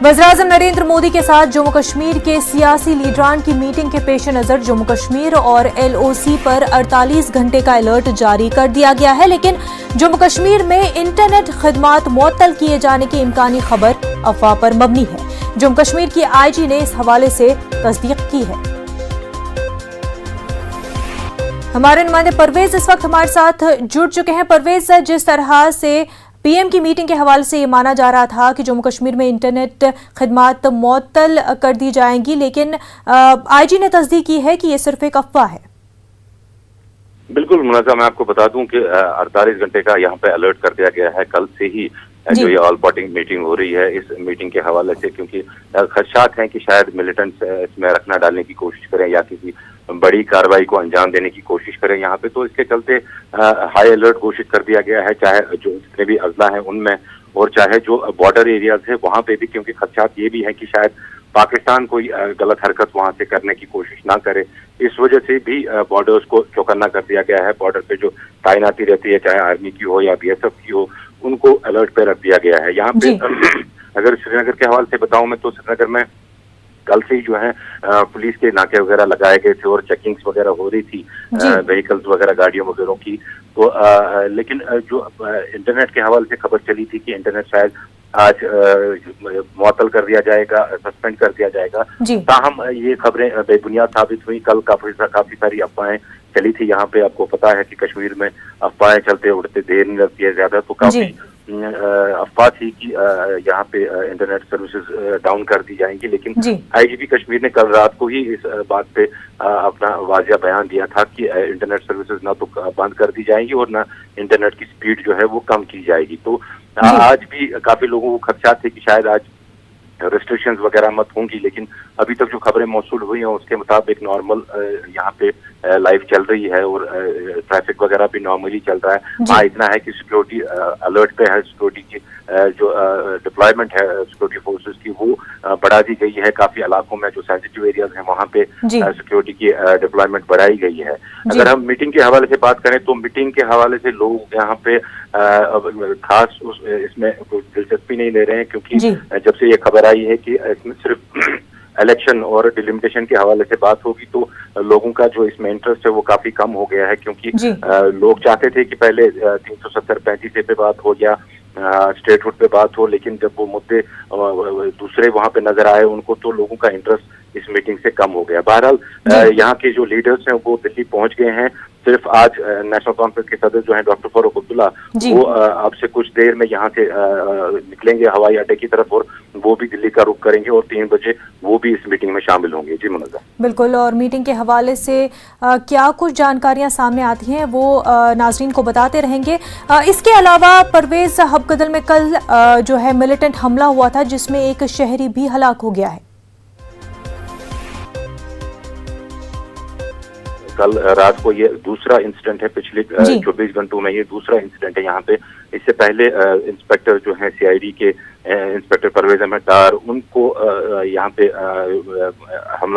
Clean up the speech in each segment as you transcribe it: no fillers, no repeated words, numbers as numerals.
वज़ीर-ए-आज़म नरेंद्र मोदी के साथ जम्मू कश्मीर के सियासी लीडरान की मीटिंग के पेश नज़र जम्मू कश्मीर और LOC पर 48 घंटे का अलर्ट जारी कर दिया गया है, लेकिन जम्मू कश्मीर में इंटरनेट खिदमात मुअत्तल किए जाने की इम्कानी खबर अफवाह पर मबनी है। जम्मू कश्मीर की IG ने इस हवाले से तस्दीक की है। हमारे नुमाइंदे परवेज इस वक्त हमारे साथ जुड़ चुके हैं। परवेज, जिस तरह से PM की मीटिंग के हवाले से ये माना जा रहा था कि जम्मू कश्मीर में इंटरनेट खिदमात मुअत्तल कर दी जाएंगी, लेकिन IG ने तस्दीक की है कि ये सिर्फ एक अफवाह है। बिल्कुल मुनाज़ा, मैं आपको बता दूं कि 48 घंटे का यहाँ पे अलर्ट कर दिया गया है। कल से ही जो ये ऑल पार्टी मीटिंग हो रही है, इस मीटिंग के हवाले से क्योंकि खदशात हैं कि शायद मिलिटेंट्स इसमें रखना डालने की कोशिश करें या किसी बड़ी कार्रवाई को अंजाम देने की कोशिश करें यहाँ पे, तो इसके चलते हाई अलर्ट घोषित कर दिया गया है, चाहे जो जितने भी अजला हैं उनमें और चाहे जो बॉर्डर एरियाज है वहाँ पे भी, क्योंकि खदशात ये भी है कि शायद पाकिस्तान कोई गलत हरकत वहाँ से करने की कोशिश ना करे। इस वजह से भी बॉर्डर्स को चौकन्ना कर दिया गया है। बॉर्डर पे जो तैनाती रहती है, चाहे आर्मी की हो या BSF की हो, उनको अलर्ट पे रख दिया गया है। यहाँ पे अगर श्रीनगर के हवाले से बताऊं मैं, तो श्रीनगर में कल से ही जो है पुलिस के नाके वगैरह लगाए गए थे और चेकिंग्स वगैरह हो रही थी व्हीकल्स वगैरह, गाड़ियों वगैरह की। तो लेकिन जो इंटरनेट के हवाले से खबर चली थी कि इंटरनेट शायद आज मुअत्तल कर दिया जाएगा, सस्पेंड कर दिया जाएगा, ताहम ये खबरें बेबुनियाद साबित हुई। कल काफी सारी अफवाहें चली थी यहाँ पे। आपको पता है कि कश्मीर में अफवाहें चलते उड़ते देर नहीं लगती है ज्यादा, तो काफी अफवाह थी कि यहाँ पे इंटरनेट सर्विसेज डाउन कर दी जाएंगी, लेकिन IGP कश्मीर ने कल रात को ही इस बात पे अपना वाजिया बयान दिया था कि इंटरनेट सर्विसेज ना तो बंद कर दी जाएंगी और ना इंटरनेट की स्पीड जो है वो कम की जाएगी। तो आज भी काफी लोगों को खदशात थे कि शायद आज रेस्ट्रिक्शंस वगैरह मत होंगी, लेकिन अभी तक जो खबरें मौसूल हुई हैं उसके मुताबिक नॉर्मल यहाँ पे लाइफ चल रही है और ट्रैफिक वगैरह भी नॉर्मली चल रहा है। हाँ, इतना है कि सिक्योरिटी अलर्ट पे है, सिक्योरिटी की जो डिप्लॉयमेंट है सिक्योरिटी फोर्सेस की वो बढ़ा दी गई है। काफी इलाकों में जो सेंसिटिव एरियाज हैं वहाँ पे सिक्योरिटी की डिप्लॉयमेंट बढ़ाई गई है। अगर हम मीटिंग के हवाले से बात करें तो मीटिंग के हवाले से लोग यहाँ पे खास इसमें कोई दिलचस्पी नहीं ले रहे हैं, क्योंकि जब से ये खबर आई है कि इसमें सिर्फ इलेक्शन और डिलिमिटेशन के हवाले से बात होगी तो लोगों का जो इसमें इंटरेस्ट है वो काफी कम हो गया है, क्योंकि लोग चाहते थे कि पहले 370-35 पे बात हो या स्टेटहुड पे बात हो, लेकिन जब वो मुद्दे दूसरे वहां पे नजर आए उनको, तो लोगों का इंटरेस्ट इस मीटिंग से कम हो गया। बहरहाल यहाँ के जो लीडर्स हैं वो दिल्ली पहुंच गए हैं। सिर्फ आज नेशनल कॉन्फ्रेंस के सदस्य जो हैं डॉक्टर फारूक अब्दुल्ला, वो अब से कुछ देर में यहाँ से निकलेंगे हवाई अड्डे की तरफ और वो भी दिल्ली का रुख करेंगे और 3 बजे वो भी इस मीटिंग में शामिल होंगे। जी मुनज़्ज़ा। बिल्कुल, और मीटिंग के हवाले से क्या कुछ जानकारियां सामने आती हैं वो नाज़रीन को बताते रहेंगे। इसके अलावा परवेज, हबकदल में कल जो है मिलिटेंट हमला हुआ था जिसमें एक शहरी भी हलाक हो गया है। कल रात को ये दूसरा इंसिडेंट है, पिछले 24 घंटों में ये दूसरा इंसिडेंट है यहाँ पे। इससे पहले इंस्पेक्टर जो है CID के इंस्पेक्टर परवेज अहमद डार, उनको यहाँ पे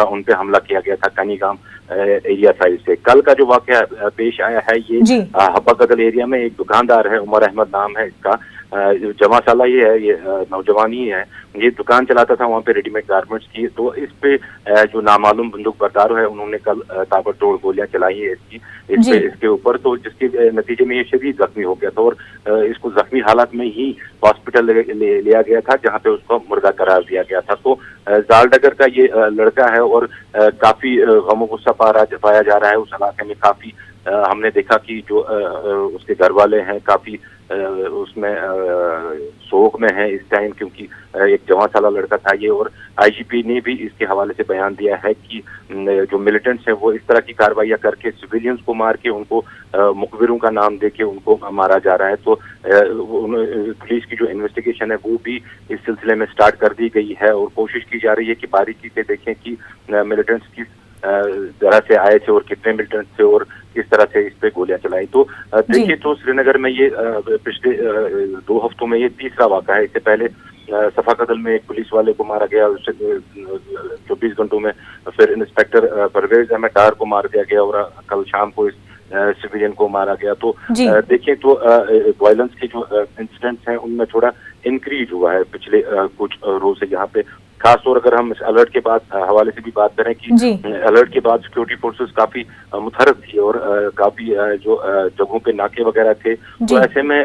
उन पे हमला किया गया था कनीगाम एरिया साइड से। कल का जो वाकया पेश आया है ये हब्बागदल एरिया में एक दुकानदार है, उमर अहमद नाम है इसका, जमा साला ये है, ये नौजवान ही है, ये दुकान चलाता था वहाँ पे रेडीमेड गारमेंट्स की। तो इस पे जो नामालूम बंदूक बरदार है उन्होंने कल ताबड़तोड़ गोलियां चलाई है इसके ऊपर, तो जिसके नतीजे में ये शदीद जख्मी हो गया था और इसको जख्मी हालत में ही हॉस्पिटल लिया गया था, जहाँ पे उसको मुर्दा करार दिया गया था। तो जालडगर का ये लड़का है और काफी गम गुस्सा पाया जा रहा है उस इलाके में। काफी हमने देखा कि जो उसके घर वाले हैं काफी उसमें शोक में है इस टाइम, क्योंकि एक जवान साला लड़का था ये। और IGP ने भी इसके हवाले से बयान दिया है कि जो मिलिटेंट्स हैं वो इस तरह की कार्रवाइयां करके सिविलियंस को मार के उनको मुखबिरों का नाम देके उनको मारा जा रहा है। तो पुलिस की जो इन्वेस्टिगेशन है वो भी इस सिलसिले में स्टार्ट कर दी गई है और कोशिश की जा रही है कि बारीकी से देखें कि मिलिटेंट्स किस तरह से आए थे और कितने मिलिटेंट्स थे और किस तरह से इस पे गोलियां चलाई। तो देखिए, तो श्रीनगर में ये पिछले 2 हफ्तों में ये तीसरा वाक़ा है। इससे पहले सफाकदल में एक पुलिस वाले को मारा गया, उससे 24 घंटों में फिर इंस्पेक्टर परवेज अहमद डार को मार दिया गया और कल शाम को इस सिविलियन को मारा गया। तो देखिए, तो वायलेंस के जो इंसिडेंट्स हैं उनमें थोड़ा इंक्रीज हुआ है पिछले कुछ रोज से। यहाँ पे खासतौर अगर हम इस अलर्ट के बाद हवाले से भी बात करें कि अलर्ट के बाद सिक्योरिटी फोर्सेस काफी मुतहरक थी और काफी जो जगहों पे नाके वगैरह थे, तो ऐसे में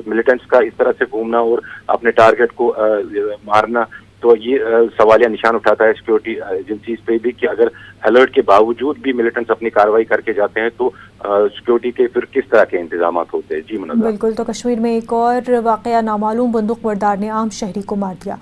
मिलिटेंट्स का इस तरह से घूमना और अपने टारगेट को मारना, तो ये सवालिया निशान उठाता है सिक्योरिटी एजेंसीज पे भी कि अगर अलर्ट के बावजूद भी मिलिटेंट्स अपनी कार्रवाई करके जाते हैं तो सिक्योरिटी के फिर किस तरह के इंतजाम होते हैं। जी मुनव्वर। बिल्कुल, तो कश्मीर में एक और वाकया, नामालूम बंदूक बरदार ने आम शहरी को मार दिया।